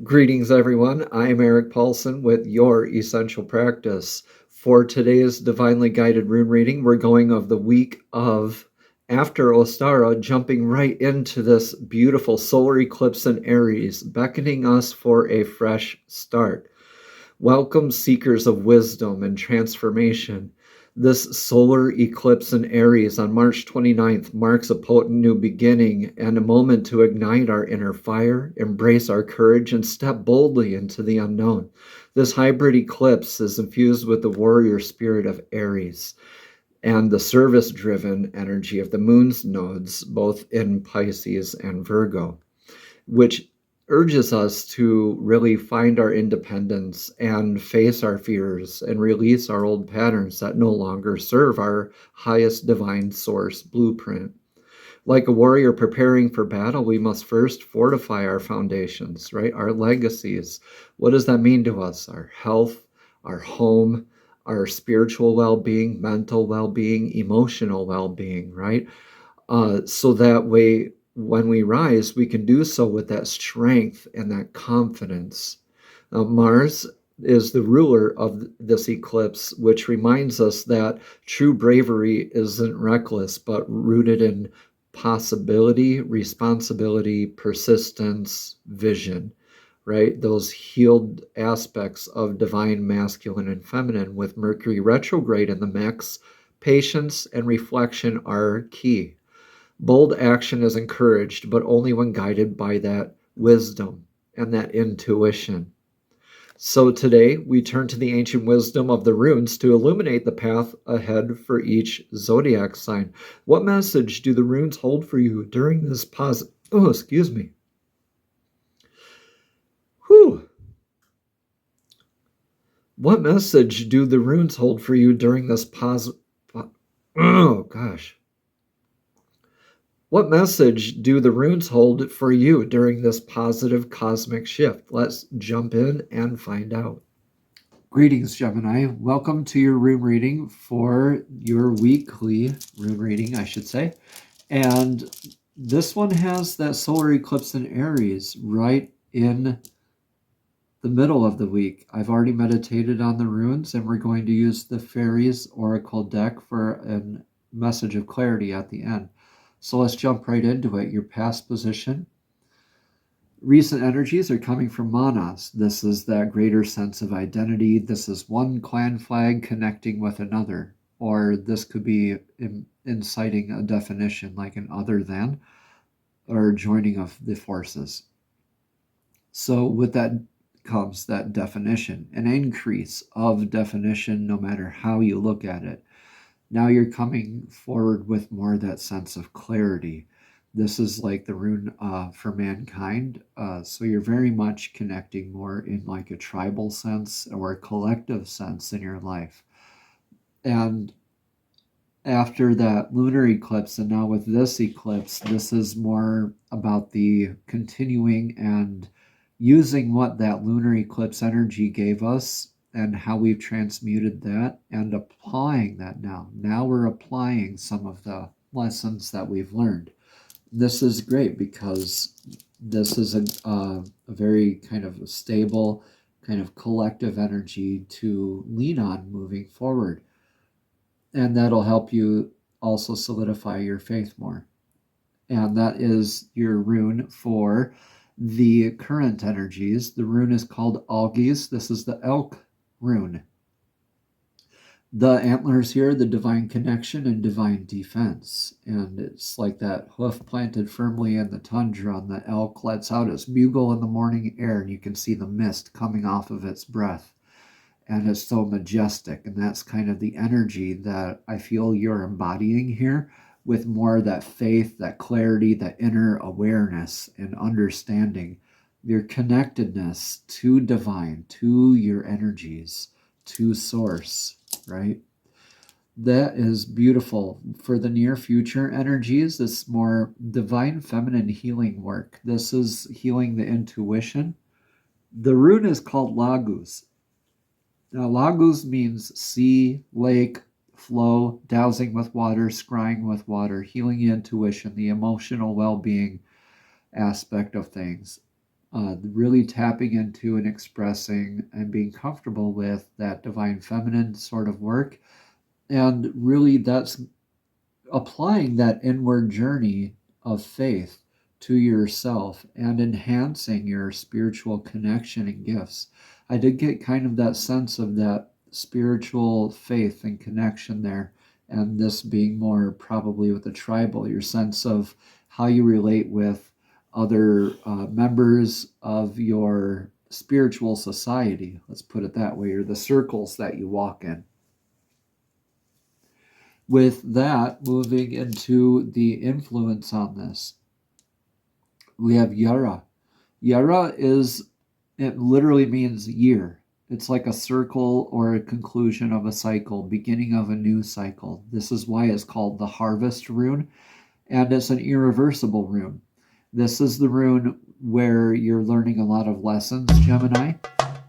Greetings, everyone. I'm Eric Paulson with Your Essential Practice. For today's divinely guided rune reading, we're going of the week of after Ostara, jumping right into this beautiful solar eclipse in Aries, beckoning us for a fresh start. Welcome, seekers of wisdom and transformation. This solar eclipse in Aries on March 29th marks a potent new beginning and a moment to ignite our inner fire, embrace our courage, and step boldly into the unknown. This hybrid eclipse is infused with the warrior spirit of Aries and the service-driven energy of the moon's nodes, both in Pisces and Virgo, which urges us to really find our independence and face our fears and release our old patterns that no longer serve our highest divine source blueprint. Like a warrior preparing for battle, we must first fortify our foundations, right? Our legacies. What does that mean to us? Our health, our home, our spiritual well-being, mental well-being, emotional well-being, right? So that way, when we rise, we can do so with that strength and that confidence. Mars is the ruler of this eclipse, which reminds us that true bravery isn't reckless, but rooted in possibility, responsibility, persistence, vision, right? Those healed aspects of divine masculine and feminine with Mercury retrograde in the mix, patience and reflection are key. Bold action is encouraged, but only when guided by that wisdom and that intuition. So today, we turn to the ancient wisdom of the runes to illuminate the path ahead for each zodiac sign. What message do the runes hold for you during this pause? Oh, excuse me. Whew. What message do the runes hold for you during this pause? Oh, gosh. What message do the runes hold for you during this positive cosmic shift? Let's jump in and find out. Greetings, Gemini. Welcome to your rune reading for your weekly rune reading, I should say. And this one has that solar eclipse in Aries right in the middle of the week. I've already meditated on the runes, and we're going to use the Fairies Oracle deck for a message of clarity at the end. So let's jump right into it. Your past position. Recent energies are coming from Manas. This is that greater sense of identity. This is one clan flag connecting with another. Or this could be inciting a definition like an other than, or joining of the forces. So with that comes that definition, an increase of definition no matter how you look at it. Now you're coming forward with more of that sense of clarity. This is like the rune for mankind. So you're very much connecting more in like a tribal sense or a collective sense in your life. And after that lunar eclipse, and now with this eclipse, this is more about the continuing and using what that lunar eclipse energy gave us and how we've transmuted that and applying that now. Now we're applying some of the lessons that we've learned. This is great because this is a very kind of stable, kind of collective energy to lean on moving forward. And that'll help you also solidify your faith more. And that is your rune for the current energies. The rune is called Algies. This is the elk rune. The antlers here, the divine connection and divine defense. And it's like that hoof planted firmly in the tundra, and the elk lets out its bugle in the morning air, and you can see the mist coming off of its breath. And it's so majestic. And that's kind of the energy that I feel you're embodying here, with more of that faith, that clarity, that inner awareness and understanding, your connectedness to divine, to your energies, to source, right? That is beautiful. For the near future energies, this more divine feminine healing work. This is healing the intuition. The rune is called Lagus. Now, Lagus means sea, lake, flow, dousing with water, scrying with water, healing intuition, the emotional well-being aspect of things. really tapping into and expressing and being comfortable with that divine feminine sort of work. And really, that's applying that inward journey of faith to yourself and enhancing your spiritual connection and gifts. I did get kind of that sense of that spiritual faith and connection there, and this being more probably with the tribal, your sense of how you relate with other members of your spiritual society. Let's put it that way, or the circles that you walk in. With that, moving into the influence on this, we have Yara. Yara it literally means year. It's like a circle or a conclusion of a cycle, beginning of a new cycle. This is why it's called the harvest rune, and it's an irreversible rune. This is the rune where you're learning a lot of lessons, Gemini.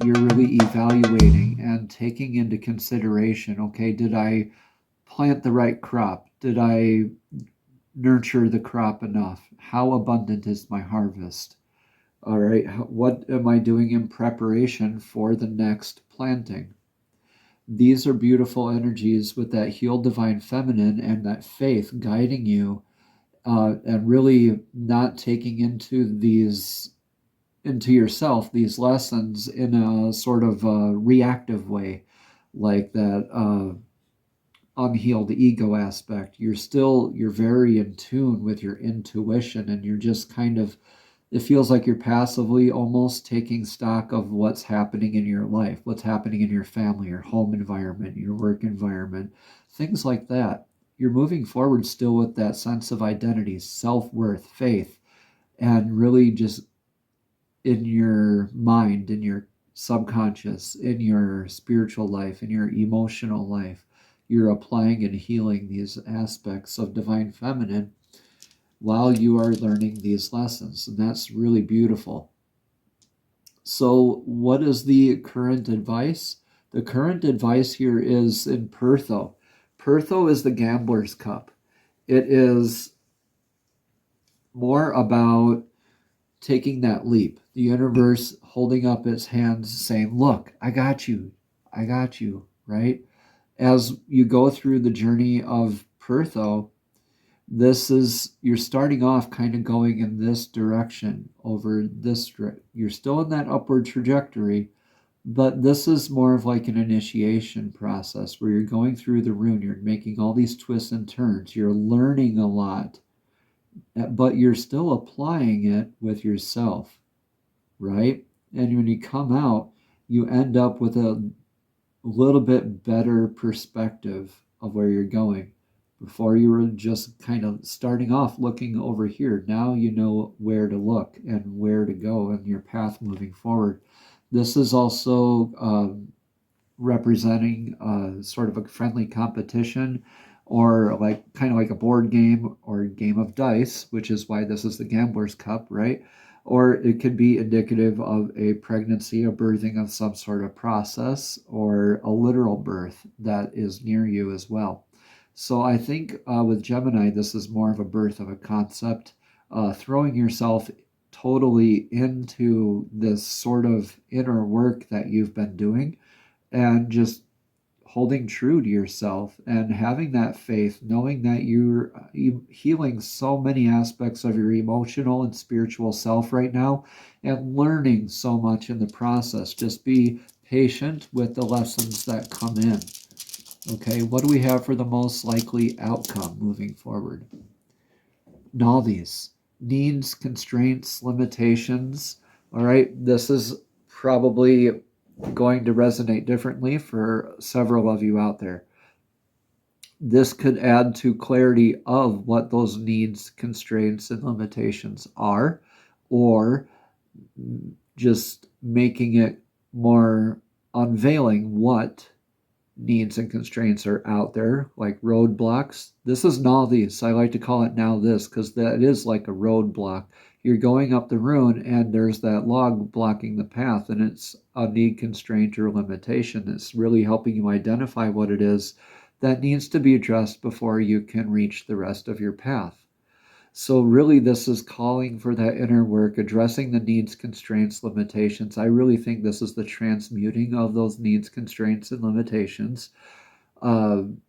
You're really evaluating and taking into consideration, okay, did I plant the right crop? Did I nurture the crop enough? How abundant is my harvest? All right, what am I doing in preparation for the next planting? These are beautiful energies with that healed divine feminine and that faith guiding you, and really not taking into yourself these lessons in a sort of reactive way, like that unhealed ego aspect. You're very in tune with your intuition, and you're just kind of, it feels like you're passively almost taking stock of what's happening in your life, what's happening in your family, your home environment, your work environment, things like that. You're moving forward still with that sense of identity, self-worth, faith, and really just in your mind, in your subconscious, in your spiritual life, in your emotional life, you're applying and healing these aspects of divine feminine while you are learning these lessons. And that's really beautiful. So what is the current advice? The current advice here is in Pertho. Pertho is the gambler's cup. It is more about taking that leap. The universe holding up its hands saying, look, I got you, right? As you go through the journey of Pertho, you're starting off kind of going in this direction over this. You're still in that upward trajectory, but this is more of like an initiation process where you're going through the rune, you're making all these twists and turns, you're learning a lot, but you're still applying it with yourself, right? And when you come out, you end up with a little bit better perspective of where you're going. Before you were just kind of starting off looking over here. Now you know where to look and where to go in your path moving forward. This is also representing sort of a friendly competition, or like kind of like a board game or a game of dice, which is why this is the gambler's cup, right? Or it could be indicative of a pregnancy, a birthing of some sort of process, or a literal birth that is near you as well. So I think with Gemini, this is more of a birth of a concept, throwing yourself totally into this sort of inner work that you've been doing, and just holding true to yourself and having that faith, knowing that you're healing so many aspects of your emotional and spiritual self right now, and learning so much in the process. Just be patient with the lessons that come in. Okay, what do we have for the most likely outcome moving forward? Navis, needs, constraints, limitations. All right, this is probably going to resonate differently for several of you out there. This could add to clarity of what those needs, constraints, and limitations are, or just making it more unveiling what needs and constraints are out there, like roadblocks. This is now these. I like to call it now this, because that is like a roadblock. You're going up the rune and there's that log blocking the path, and it's a need, constraint, or limitation. It's really helping you identify what it is that needs to be addressed before you can reach the rest of your path. So really this is calling for that inner work, addressing the needs, constraints, limitations. I really think this is the transmuting of those needs, constraints, and limitations. And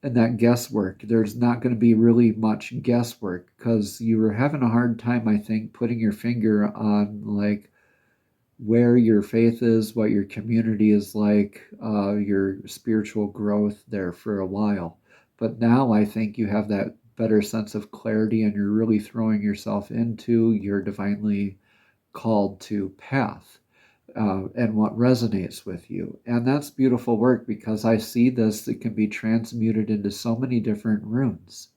that guesswork. There's not going to be really much guesswork because you were having a hard time, I think, putting your finger on like where your faith is, what your community is like, your spiritual growth there for a while. But now I think you have that better sense of clarity and you're really throwing yourself into your divinely called to path. And what resonates with you. And that's beautiful work because I see this that can be transmuted into so many different runes,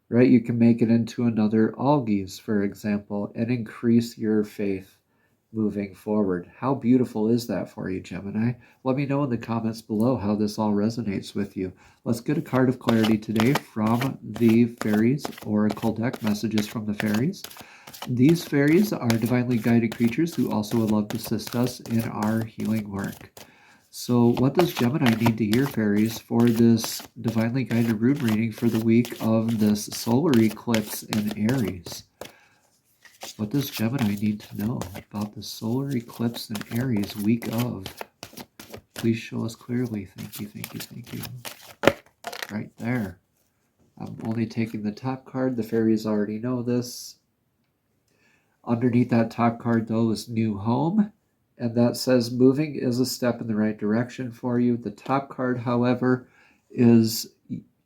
right? You can make it into another algaes, for example, and increase your faith moving forward. How beautiful is that for you, Gemini? Let me know in the comments below how this all resonates with you. Let's get a card of clarity today from the Fairies Oracle deck, messages from the Fairies. These fairies are divinely guided creatures who also would love to assist us in our healing work. So what does Gemini need to hear, fairies, for this divinely guided rune reading for the week of this solar eclipse in Aries? What does Gemini need to know about the solar eclipse in Aries week of? Please show us clearly. Thank you, thank you, thank you. Right there. I'm only taking the top card. The fairies already know this. Underneath that top card, though, is new home. And that says moving is a step in the right direction for you. The top card, however, is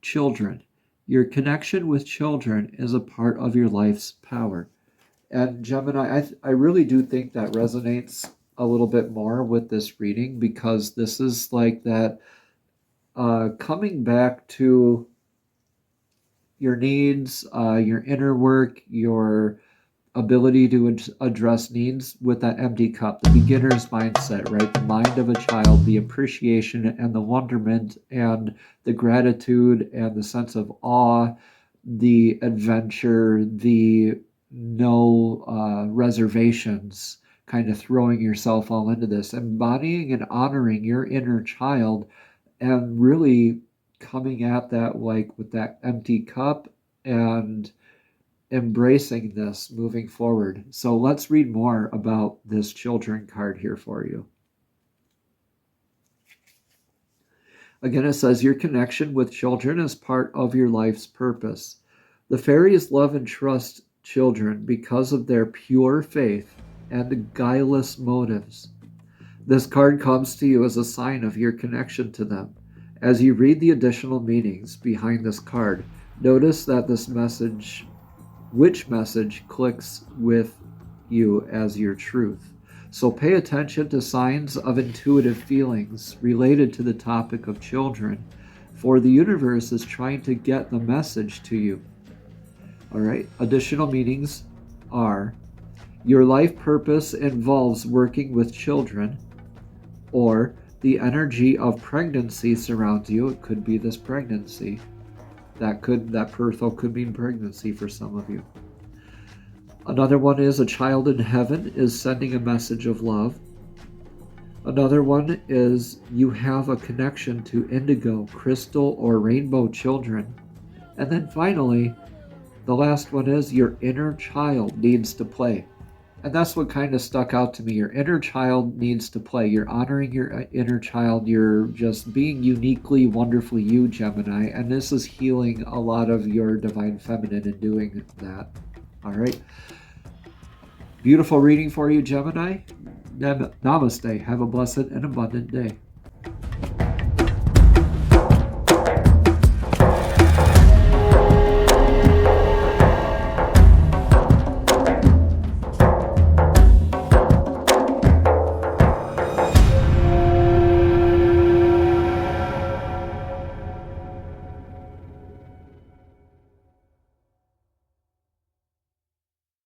children. Your connection with children is a part of your life's power. And Gemini, I really do think that resonates a little bit more with this reading because this is like that coming back to your needs, your inner work, your ability to address needs with that empty cup, the beginner's mindset, right? The mind of a child, the appreciation and the wonderment and the gratitude and the sense of awe, the adventure, the no reservations, kind of throwing yourself all into this, embodying and honoring your inner child and really coming at that like with that empty cup and embracing this moving forward. So let's read more about this children card here for you. Again, it says your connection with children is part of your life's purpose. The fairies love and trust children because of their pure faith and guileless motives. This card comes to you as a sign of your connection to them. As you read the additional meanings behind this card, notice that which message clicks with you as your truth. So pay attention to signs of intuitive feelings related to the topic of children, for the universe is trying to get the message to you. All right, additional meanings are your life purpose involves working with children, or the energy of pregnancy surrounds you. It could be this pregnancy. That Perthel could mean pregnancy for some of you. Another one is a child in heaven is sending a message of love. Another one is you have a connection to indigo, crystal, or rainbow children. And then finally, the last one is your inner child needs to play. And that's what kind of stuck out to me. Your inner child needs to play. You're honoring your inner child. You're just being uniquely, wonderfully you, Gemini. And this is healing a lot of your divine feminine and doing that. All right. Beautiful reading for you, Gemini. Namaste. Have a blessed and abundant day.